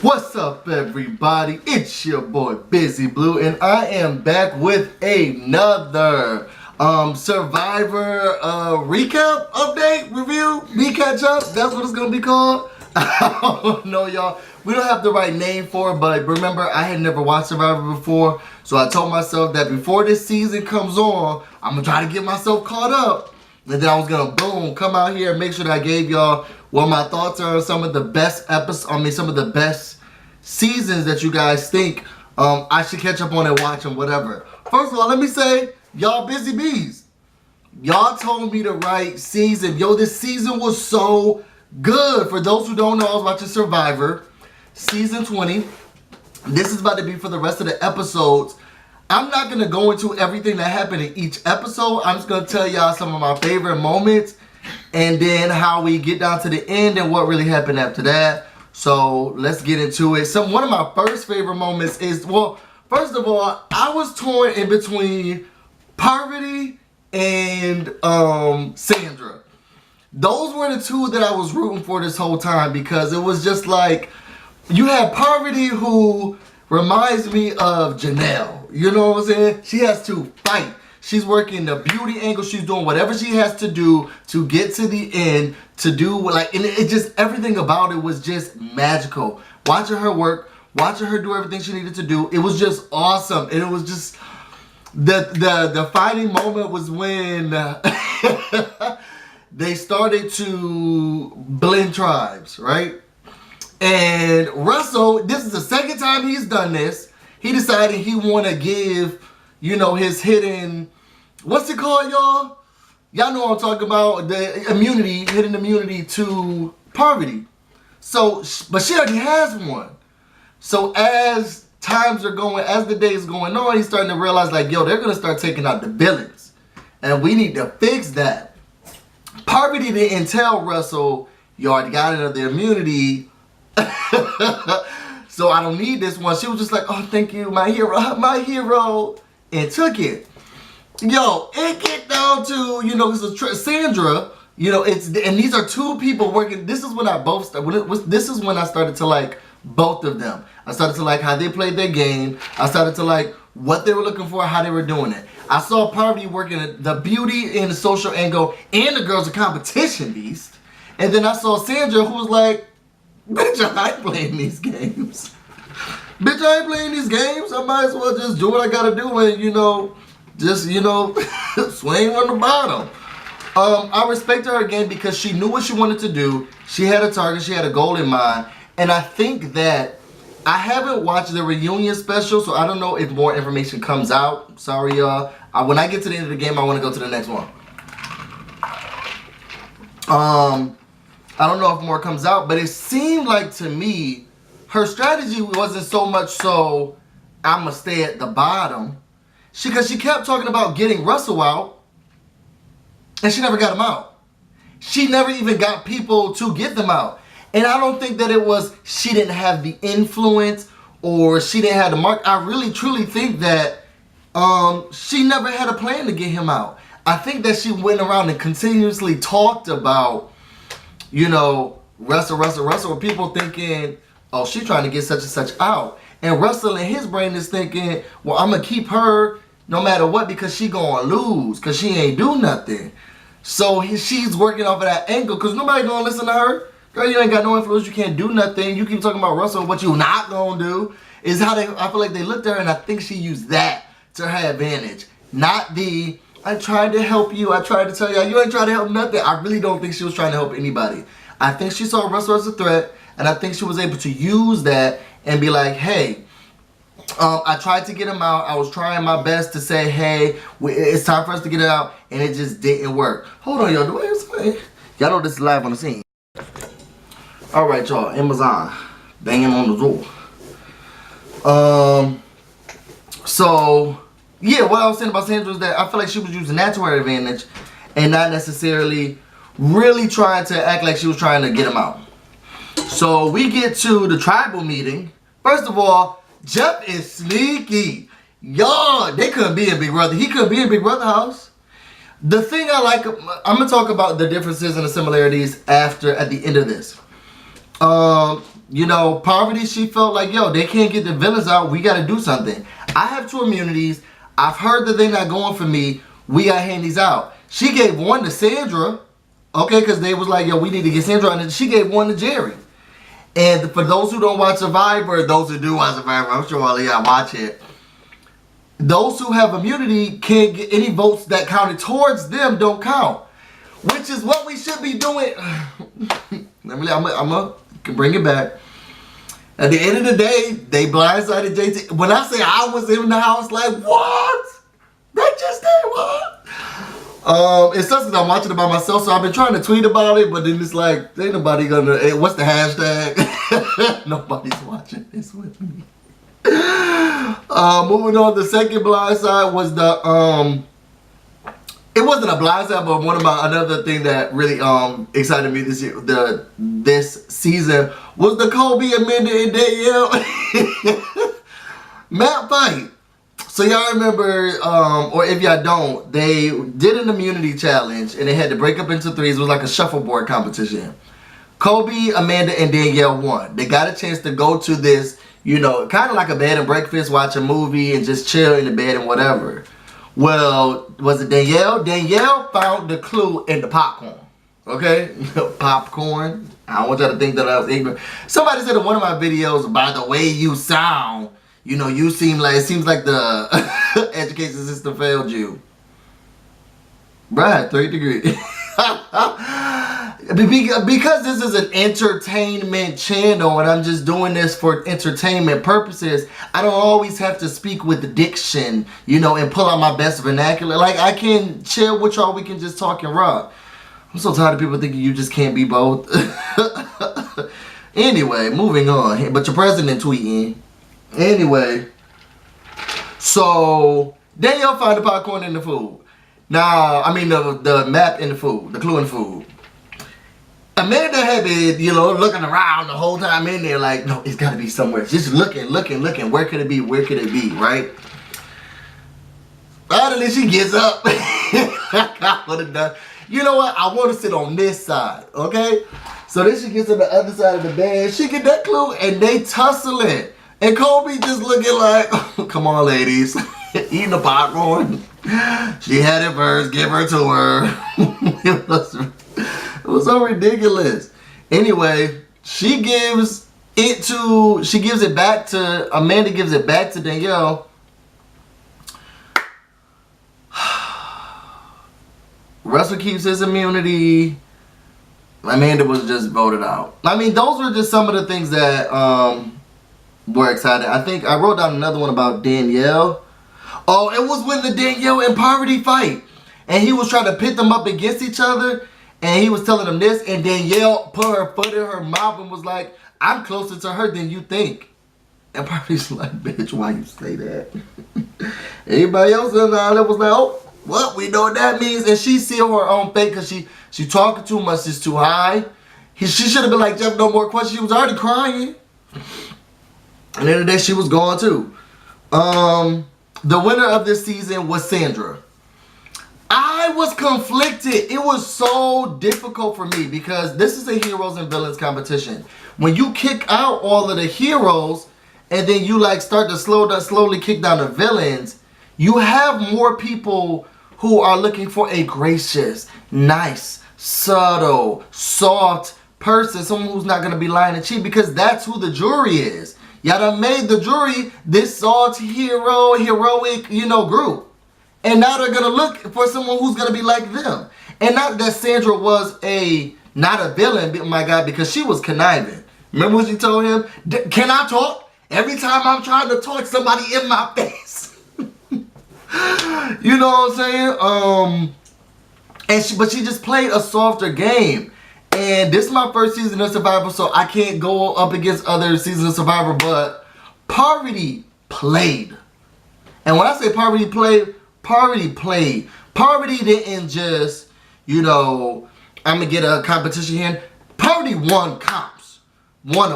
What's up, everybody? It's your boy Busy Blue, and I am back with another Survivor recap, update, review, me catch up. That's what it's gonna be called. I don't know, y'all. We don't have the right name for it, but remember, I had never watched Survivor before, so I told myself that before this season comes on, I'm gonna try to get myself caught up. And then I was gonna boom, come out here and make sure that I gave y'all what my thoughts are on some of the best episodes, some of the best seasons that you guys think I should catch up on and watch and whatever. First of all, let me say, y'all busy bees. Y'all told me the right season. Yo, this season was so good. For those who don't know, I was watching Survivor, season 20. This is about to be for the rest of the episodes. I'm not going to go into everything that happened in each episode. I'm just going to tell y'all some of my favorite moments and then how we get down to the end and what really happened after that. So let's get into it. One of my first favorite moments is, well, first of all, I was torn in between Parvati and Sandra. Those were the two that I was rooting for this whole time because it was just like, you had Parvati who reminds me of Janelle. You know what I'm saying? She has to fight. She's working the beauty angle. She's doing whatever she has to do to get to the end, to do like, and it just, everything about it was just magical. Watching her work, watching her do everything she needed to do, it was just awesome. And it was just, the fighting moment was when they started to blend tribes, right? And Russell, this is the second time he's done this. He decided he want to give, you know, his hidden, what's it called, y'all? Y'all know what I'm talking about, the immunity, hidden immunity to Parvati. So, but she already has one. So as times are going, as the day is going on, he's starting to realize like, yo, they're going to start taking out the villains. And we need to fix that. Parvati didn't tell Russell, you already got another immunity. So I don't need this one. She was just like, oh, thank you, my hero, and took it. Yo, it get down to, you know, Sandra, you know, and these are two people working. This is when this is when I started to like both of them. I started to like how they played their game. I started to like what they were looking for, how they were doing it. I saw Parvati working the beauty and the social angle, and the girls a competition beast. And then I saw Sandra, who was like, bitch, I ain't playing these games. Bitch, I ain't playing these games. I might as well just do what I gotta do and, you know, just, you know, swing on the bottom. I respect her again because she knew what she wanted to do. She had a target. She had a goal in mind. And I think that I haven't watched the reunion special, so I don't know if more information comes out. Sorry, y'all. When I get to the end of the game, I want to go to the next one. I don't know if more comes out, but it seemed like to me, her strategy wasn't so much so, I'm going to stay at the bottom. Because she kept talking about getting Russell out, and she never got him out. She never even got people to get them out. And I don't think that it was she didn't have the influence or she didn't have the mark. I really, truly think that she never had a plan to get him out. I think that she went around and continuously talked about, you know, Russell, with people thinking, oh, she's trying to get such and such out. And Russell in his brain is thinking, well, I'm going to keep her no matter what because she going to lose because she ain't do nothing. So she's working off of that angle because nobody going to listen to her. Girl, you ain't got no influence. You can't do nothing. You keep talking about Russell. What you not going to do is how I feel like they looked at her, and I think she used that to her advantage. Not the, I tried to help you. I tried to tell you. You ain't trying to help nothing. I really don't think she was trying to help anybody. I think she saw Russell as a threat, and I think she was able to use that and be like, hey, I tried to get him out. I was trying my best to say, hey, it's time for us to get it out, and it just didn't work. Hold on, y'all. Do I hear something? Y'all know this is live on the scene. All right, y'all. Amazon banging on the door. So, yeah, what I was saying about Sandra is that I feel like she was using that to her advantage and not necessarily really trying to act like she was trying to get him out. So we get to the tribal meeting. First of all, Jeff is sneaky. Y'all, they couldn't be in Big Brother. He couldn't be in Big Brother house. The thing I like, I'm going to talk about the differences and the similarities at the end of this. you know, Poverty, she felt like, yo, they can't get the villains out. We got to do something. I have 2 immunities. I've heard that they're not going for me. We got to hand these out. She gave one to Sandra, okay, because they was like, yo, we need to get Sandra. And she gave one to Jerry. And for those who don't watch Survivor, those who do watch Survivor, I'm sure all of y'all watch it. Those who have immunity can't get any votes that counted towards them don't count. Which is what we should be doing. I'm going to bring it back. At the end of the day, they blindsided JT. When I say I was in the house, like, what? They just did what? It sucks because I'm watching it by myself, so I've been trying to tweet about it, but then it's like, ain't nobody gonna, hey, what's the hashtag? Nobody's watching this with me. Moving on, the second blindside was the, it wasn't a blindside, but another thing that really excited me this year, this season, was the Kobe, Amanda, and Danielle map fight. So y'all remember, or if y'all don't, they did an immunity challenge and they had to break up into 3s. It was like a shuffleboard competition. Kobe, Amanda, and Danielle won. They got a chance to go to this, you know, kind of like a bed and breakfast, watch a movie and just chill in the bed and whatever. Well, was it Danielle? Danielle found the clue in the popcorn. Okay? Popcorn. I don't want y'all to think that I was ignorant. Somebody said in one of my videos, by the way you sound, you know, you seem like, it seems like the education system failed you. Right, 3rd degree. Because this is an entertainment channel and I'm just doing this for entertainment purposes, I don't always have to speak with diction, you know, and pull out my best vernacular. Like, I can chill with y'all, we can just talk and rock. I'm so tired of people thinking you just can't be both. Anyway, moving on. But your president tweeting. Anyway, so Danielle found the popcorn in the food. Now, I mean the map in the food, the clue in the food. Amanda had been, you know, looking around the whole time in there like, no, it's got to be somewhere. Just looking. Where could it be? Where could it be, right? Finally, she gets up. I would have done. You know what? I want to sit on this side, okay? So then she gets on the other side of the bed. She get that clue, and they tussling. And Kobe just looking like, oh, come on, ladies. Eating the popcorn. She had it first. Give her to her. It was so ridiculous. Anyway, she gives it back to, Amanda gives it back to Danielle. Russell keeps his immunity. Amanda was just voted out. I mean, those were just some of the things that were exciting. I think I wrote down another one about Danielle. Oh, it was when the Danielle and Poverty fight. And he was trying to pit them up against each other. And he was telling them this. And Danielle put her foot in her mouth and was like, I'm closer to her than you think. And Poverty's like, bitch, why you say that? Everybody else in there was like, oh, well, we know what that means. And she sealed her own fate because she talking too much, it's too high. She should have been like, Jeff, no more questions. She was already crying. And then the day she was gone too. The winner of this season was Sandra. I was conflicted. It was so difficult for me because this is a heroes and villains competition. When you kick out all of the heroes and then you like start to slowly kick down the villains, you have more people who are looking for a gracious, nice, subtle, soft person, someone who's not going to be lying and cheat, because that's who the jury is. Y'all done made the jury this soft heroic, you know, group. And now they're going to look for someone who's going to be like them. And not that Sandra was not a villain, oh my God, because she was conniving. Remember what she told him? Can I talk? Every time I'm trying to talk, somebody in my face. You know what I'm saying? But she just played a softer game. And this is my first season of Survivor, so I can't go up against other seasons of Survivor, but Poverty played. And when I say Poverty played, Poverty played. Poverty didn't just, you know, I'm going to get a competition here. Poverty won comps. One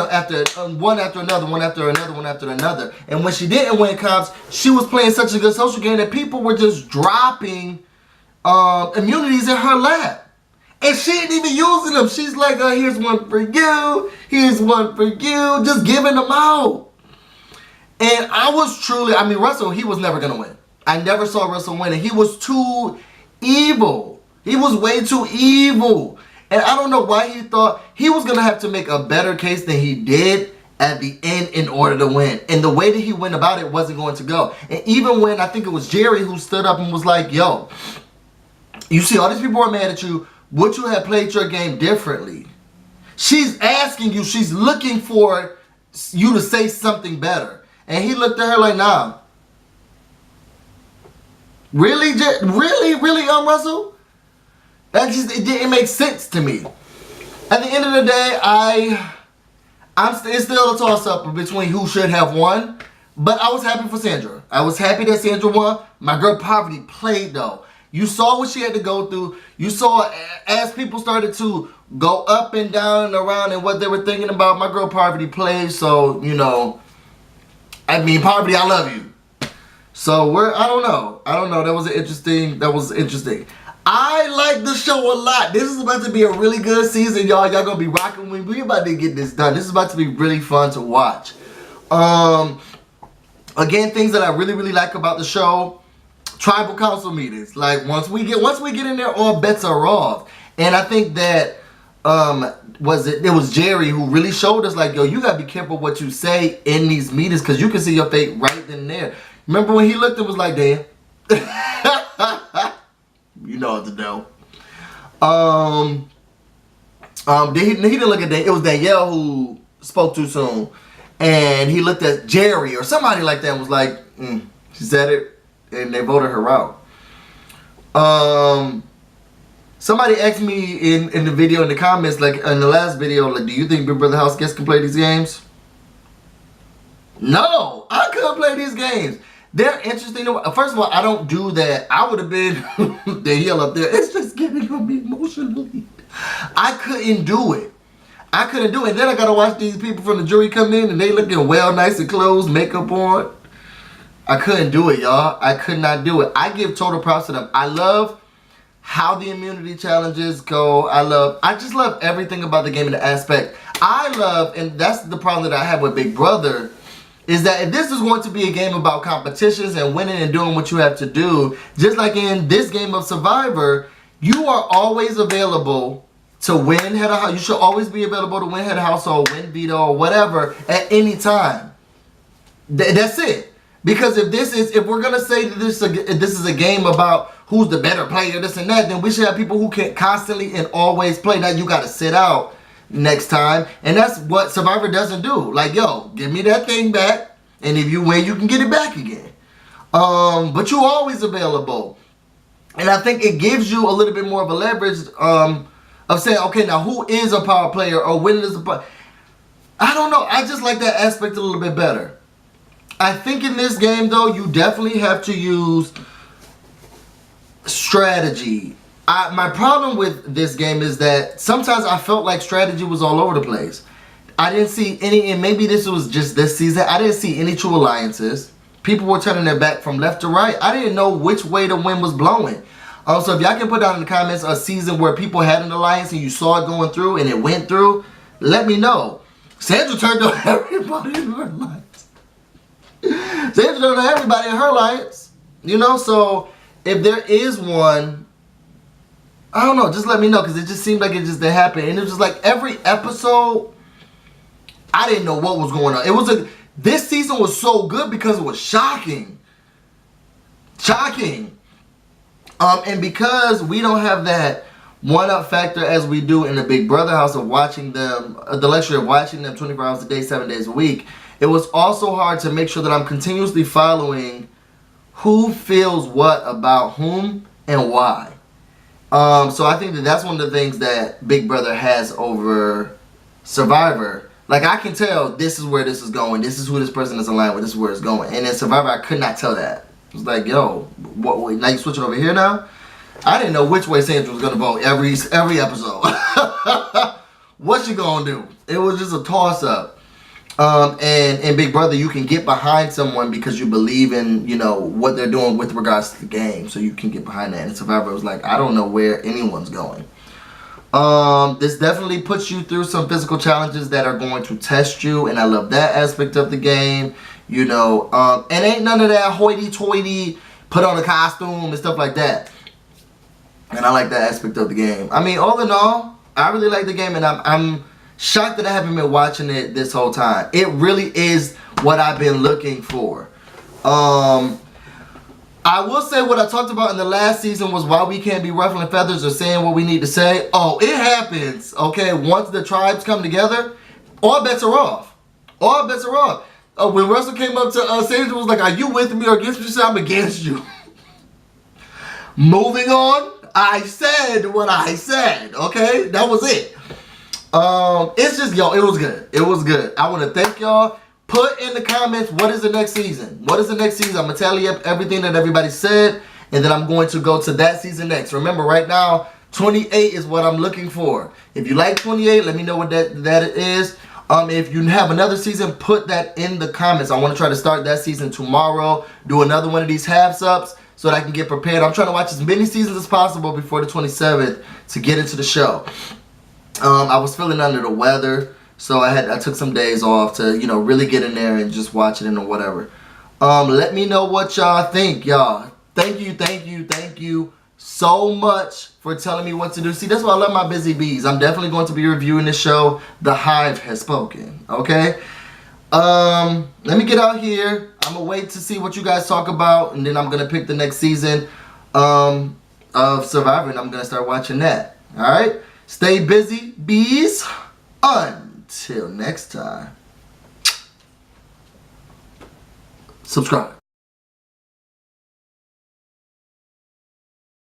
after another. And when she didn't win comps, she was playing such a good social game that people were just dropping immunities in her lap. And she ain't even using them. She's like, here's one for you. Here's one for you. Just giving them out. And I was truly, I mean, Russell, he was never going to win. I never saw Russell win. And he was too evil. He was way too evil. And I don't know why he thought he was going to have to make a better case than he did at the end in order to win. And the way that he went about it wasn't going to go. And even when, I think it was Jerry who stood up and was like, yo, you see all these people are mad at you. Would you have played your game differently? She's asking you, she's looking for you to say something better. And he looked at her like, nah. Really, Russell? It didn't make sense to me. At the end of the day, it's still a toss-up between who should have won. But I was happy for Sandra. I was happy that Sandra won. My girl Poverty played, though. You saw what she had to go through. You saw as people started to go up and down and around and what they were thinking about. My girl Poverty played. So, you know, I mean, Poverty, I love you. So, I don't know. That was interesting. I like the show a lot. This is about to be a really good season, y'all. Y'all gonna be rocking with me. We about to get this done. This is about to be really fun to watch. Again, things that I really like about the show. Tribal council meetings. Like once we get in there, all bets are off. And I think that it was Jerry who really showed us like, yo, you gotta be careful what you say in these meetings because you can see your fate right then and there. Remember when he looked and was like, Dan, you know what to do. He didn't look at Dan. It was Danielle who spoke too soon, and he looked at Jerry or somebody like that and was like, she said it. And they voted her out. Somebody asked me in the video, in the comments, like in the last video, like, do you think Big Brother house guests can play these games? No, I couldn't play these games. They're interesting. First of all, I don't do that. I would have been the heel up there. It's just getting on me emotionally. I couldn't do it. And then I gotta watch these people from the jury come in and they looking well, nice and clothes, makeup on. I couldn't do it, y'all. I could not do it. I give total props to them. I love how the immunity challenges go. I just love everything about the game and the aspect. And that's the problem that I have with Big Brother, is that if this is going to be a game about competitions and winning and doing what you have to do, just like in this game of Survivor, you are always available to win head of house. You should always be available to win head of household, win veto, or whatever at any time. That's it. Because if we're gonna say that this is a game about who's the better player, this and that, then we should have people who can constantly and always play. Now you gotta sit out next time, and that's what Survivor doesn't do. Like, yo, give me that thing back, and if you win, you can get it back again. But you're always available, and I think it gives you a little bit more of a leverage of saying, okay, now who is a power player or when is a power? I don't know. I just like that aspect a little bit better. I think in this game, though, you definitely have to use strategy. My problem with this game is that sometimes I felt like strategy was all over the place. I didn't see any, and maybe this was just this season, I didn't see any true alliances. People were turning their back from left to right. I didn't know which way the wind was blowing. So if y'all can put down in the comments a season where people had an alliance and you saw it going through and it went through, let me know. Sandra turned on everybody in her alliance. Sandra turned on everybody in her alliance. You know, so if there is one, I don't know, just let me know, because it just seemed like it just didn't happen. And it was just like every episode, I didn't know what was going on. This season was so good because it was shocking. And because we don't have that one-up factor as we do in the Big Brother house of watching them, the luxury of watching them 24 hours a day, 7 days a week, it was also hard to make sure that I'm continuously following who feels what about whom and why. So I think that that's one of the things that Big Brother has over Survivor. Like, I can tell this is where this is going. This is who this person is aligned with. This is where it's going. And in Survivor, I could not tell that. It was like, yo, what? Now you switching over here now? I didn't know which way Sandra was gonna vote every episode. What she gonna do? It was just a toss up. And in Big Brother, you can get behind someone because you believe in, you know, what they're doing with regards to the game. So you can get behind that. And Survivor was like, I don't know where anyone's going. This definitely puts you through some physical challenges that are going to test you, and I love that aspect of the game. You know, and ain't none of that hoity-toity, put on a costume and stuff like that. And I like that aspect of the game. I mean, all in all, I really like the game, and I'm shocked that I haven't been watching it this whole time. It really is what I've been looking for. I will say what I talked about in the last season was why we can't be ruffling feathers or saying what we need to say. Oh, it happens, okay? Once the tribes come together, all bets are off. All bets are off. When Russell came up to Sage, was like, are you with me or against me? She said, I'm against you. Moving on, I said what I said, okay? That was it. It's just, yo, it was good. It was good. I want to thank y'all. Put in the comments, what is the next season? What is the next season? I'm going to tally up everything that everybody said, and then I'm going to go to that season next. Remember, right now, 28 is what I'm looking for. If you like 28, let me know what that is. If you have another season, put that in the comments. I want to try to start that season tomorrow, do another one of these half-subs so that I can get prepared. I'm trying to watch as many seasons as possible before the 27th to get into the show. I was feeling under the weather. So I took some days off to, you know, really get in there and just watch it and whatever. Let me know what y'all think, y'all. Thank you so much for telling me what to do. See, that's why I love my busy bees. I'm definitely going to be reviewing this show. The Hive has spoken, okay? Let me get out here. I'm going to wait to see what you guys talk about, and then I'm going to pick the next season of Survivor, and I'm going to start watching that, all right? Stay busy, bees. Until next time, subscribe.